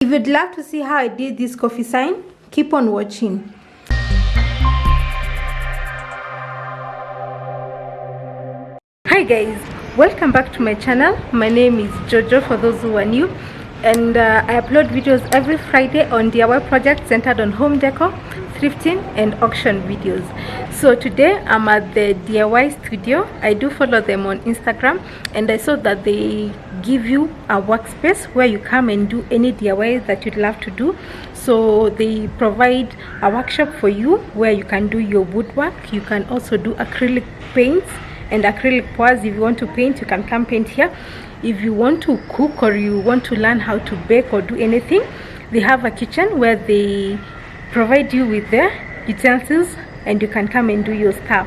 If you'd love to see how I did this coffee sign, keep on watching. Hi guys, welcome back to my channel. My name is Jojo for those who are new, and I upload videos every Friday on DIY projects centered on home decor, thrifting and auction videos. So today I'm at the DIY studio. I do follow them on Instagram, and I saw that they give you a workspace where you come and do any DIY that you'd love to do. So they provide a workshop for you where you can do your woodwork. You can also do acrylic paints and acrylic pours. If you want to paint, you can come paint here. If you want to cook or you want to learn how to bake or do anything, they have a kitchen where they provide you with their utensils and you can come and do your stuff.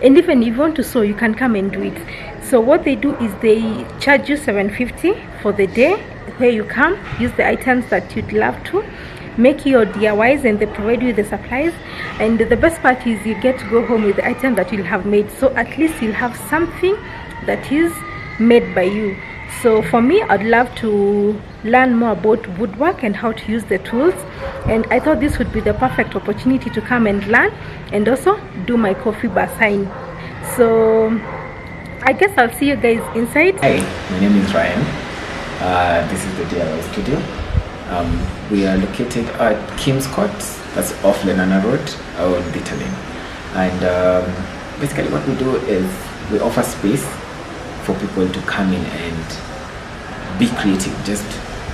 And even if you want to sew, you can come and do it. So what they do is they charge you $7.50 for the day, where you come, use the items that you'd love to, make your DIYs, and they provide you the supplies. And the best part is you get to go home with the item that you'll have made, so at least you'll have something that is made by you. So for me, I'd love to learn more about woodwork and how to use the tools, and I thought this would be the perfect opportunity to come and learn and also do my coffee bar sign. So I guess I'll see you guys inside. Hi, my name is Ryan. This is the DIY studio. We are located at Kim's Court, that's off Lenana Road, on Italy. And basically what we do is we offer space for people to come in and be creative. Just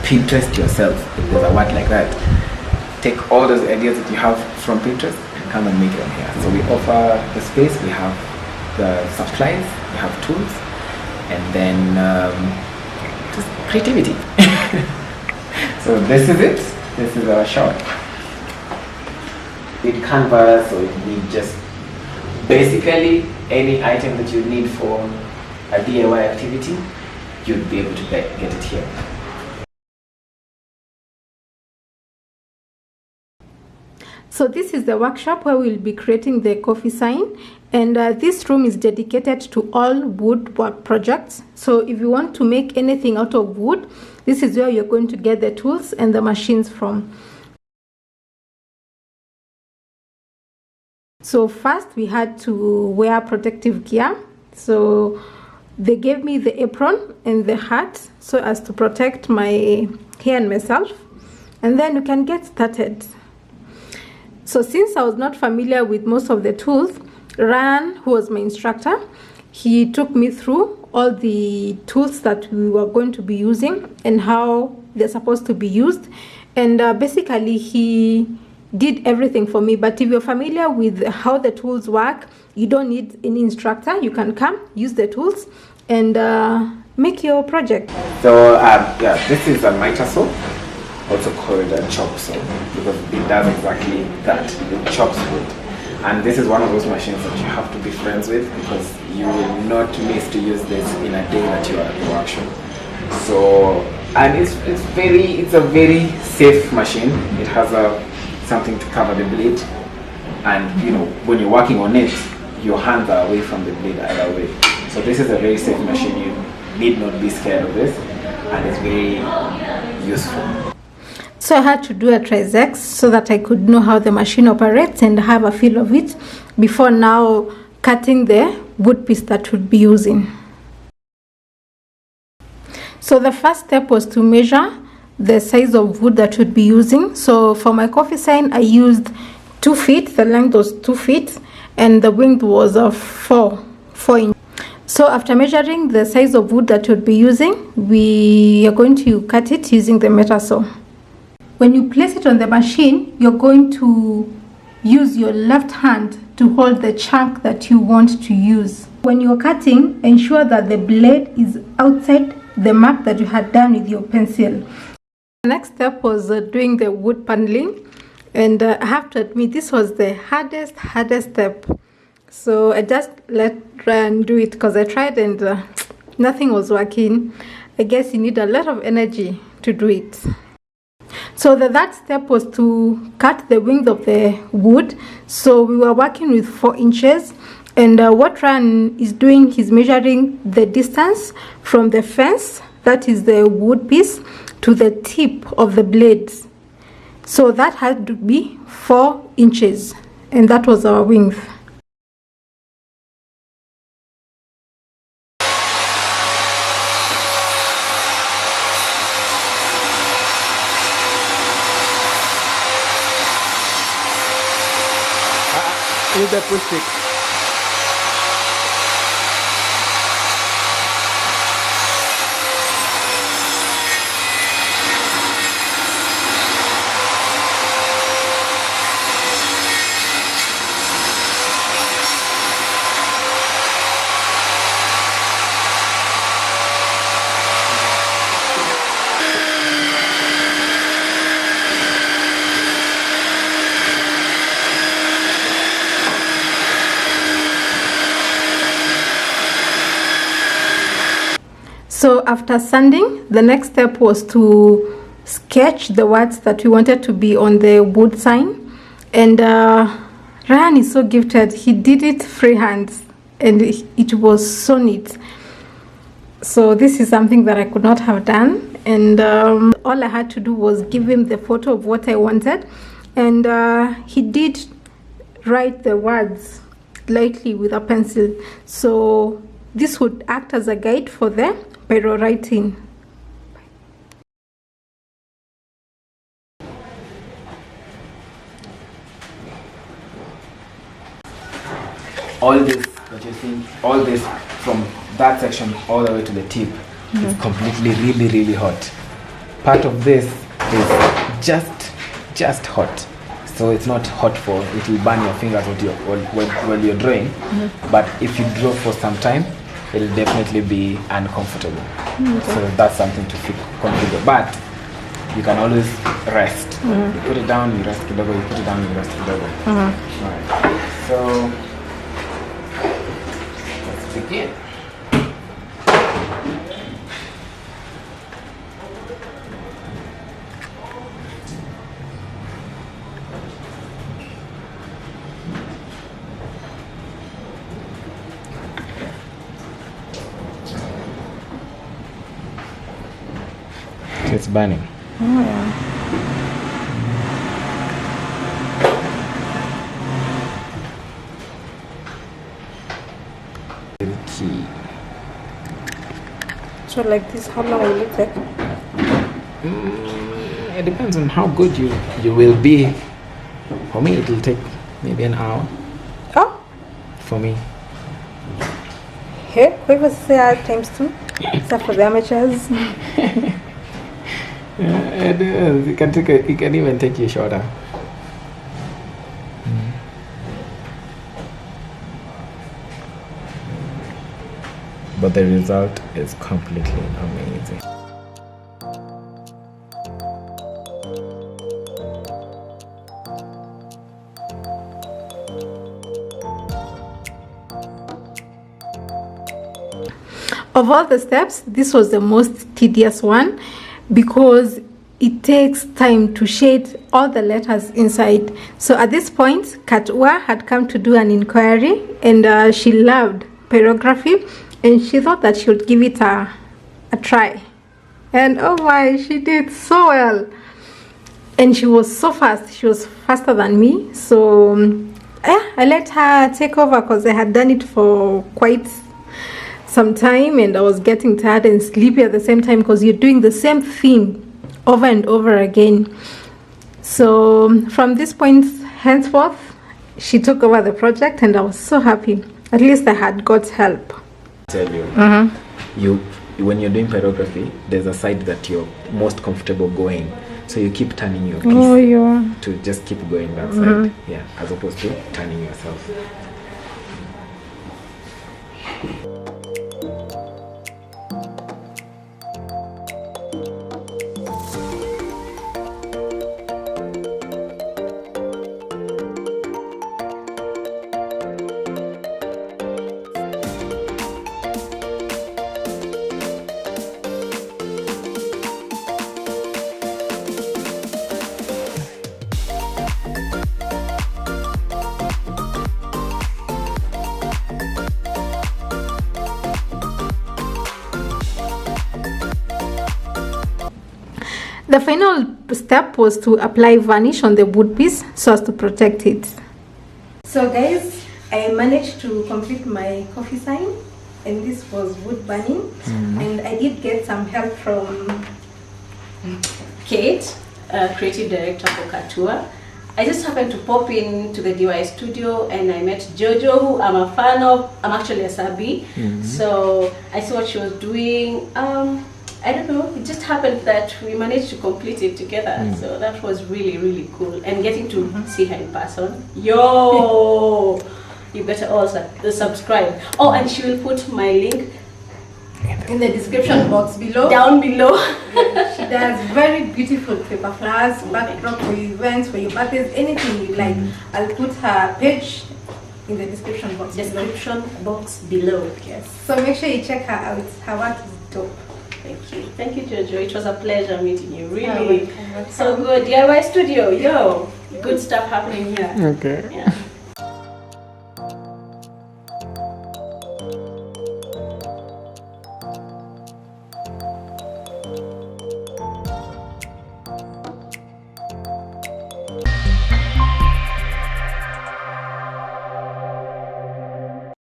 Pinterest yourself, if there's a word like that. Take all those ideas that you have from Pinterest and come and make them here. So we offer the space, we have the supplies, we have tools, and then just creativity. So this is it. This is our shop. With canvas, so you need just basically any item that you need for a DIY activity, you'd be able to get it here. So this is the workshop where we'll be creating the coffee sign, and this room is dedicated to all woodwork projects. So if you want to make anything out of wood, this is where you're going to get the tools and the machines from. So first we had to wear protective gear. So they gave me the apron and the hat so as to protect my hair and myself, and then you can get started. So since I was not familiar with most of the tools, Ryan, who was my instructor, he took me through all the tools that we were going to be using and how they're supposed to be used. And basically he did everything for me. But if you're familiar with how the tools work, you don't need any instructor. You can come, use the tools, and make your project. So yeah, this is a miter saw, also called a chop saw, because it does exactly that. It chops wood. And this is one of those machines that you have to be friends with, because you will not miss to use this in a day that you are at the workshop. So, and it's a very safe machine. It has something to cover the blade, and you know, when you're working on it, your hands are away from the blade either way. So this is a very safe machine. You need not be scared of this, and it's very useful. So I had to do a trisex so that I could know how the machine operates and have a feel of it before now cutting the wood piece that we'd be using. So the first step was to measure the size of wood that we'd be using. So for my coffee sign, I used 2 feet. The length was 2 feet and the width was 4 inches. So after measuring the size of wood that we'd be using, we are going to cut it using the miter saw. When you place it on the machine, you're going to use your left hand to hold the chunk that you want to use. When you're cutting, ensure that the blade is outside the mark that you had done with your pencil. The next step was doing the wood paneling, and I have to admit this was the hardest step. So I just let Ryan do it because I tried and nothing was working. I guess you need a lot of energy to do it. So the third step was to cut the width of the wood. So we were working with 4 inches, and what Ryan is doing, he's measuring the distance from the fence, that is the wood piece, to the tip of the blades. So that had to be 4 inches, and that was our width. Use the push stick. So after sanding, the next step was to sketch the words that we wanted to be on the wood sign. And Ryan is so gifted. He did it freehand, and it was so neat. So this is something that I could not have done. And all I had to do was give him the photo of what I wanted. And he did write the words lightly with a pencil. So this would act as a guide for the pyro writing. All this that you think, all this from that section all the way to the tip is completely really hot. Part of this is just hot, so it's not hot for it will burn your fingers when you're drawing. But if you draw for some time, it'll definitely be uncomfortable. So that's something to configure. But you can always rest. You put it down, you rest kidogo, you put it down, you rest kidogo. Alright. So let's begin. It's burning. Oh yeah. Key. So like this, how long will it take? It depends on how good you will be. For me, it will take maybe an hour. Oh, For me. hey, quick was say times 2. Except for the amateurs. It can even take you shorter. But the result is completely amazing. Of all the steps, this was the most tedious one because it takes time to shade all the letters inside. So at this point, Katua had come to do an inquiry, and she loved pyrography, and she thought that she would give it a try. And oh my, she did so well. And she was so fast. She was faster than me. So I let her take over because I had done it for quite some time, and I was getting tired and sleepy at the same time because you're doing the same thing over and over again. So from this point henceforth, she took over the project, and I was so happy. At least I had got help. Tell you, when you're doing pyrography, there's a side that you're most comfortable going, so you keep turning your piece to just keep going that side, yeah, as opposed to turning yourself. The final step was to apply varnish on the wood piece so as to protect it. So guys, I managed to complete my coffee sign, and this was wood burning. And I did get some help from Kate, creative director for Katua. I just happened to pop in to the Diystudio and I met Jojo, who I'm a fan of. I'm actually a Sabi, so I saw what she was doing. I don't know, it just happened that we managed to complete it together. So that was really, really cool. And getting to see her in person. Yo! You better also subscribe. Oh, and she will put my link in the description box below. Down below. She does very beautiful paper flowers, backdrop for your events, for your birthdays, anything you like. I'll put her page in the description box. Below. Yes. So make sure you check her out. Her work is dope. Thank you, Jojo. It was a pleasure meeting you. Really, so good. Diystudio, yo, good stuff happening here. Okay. Yeah.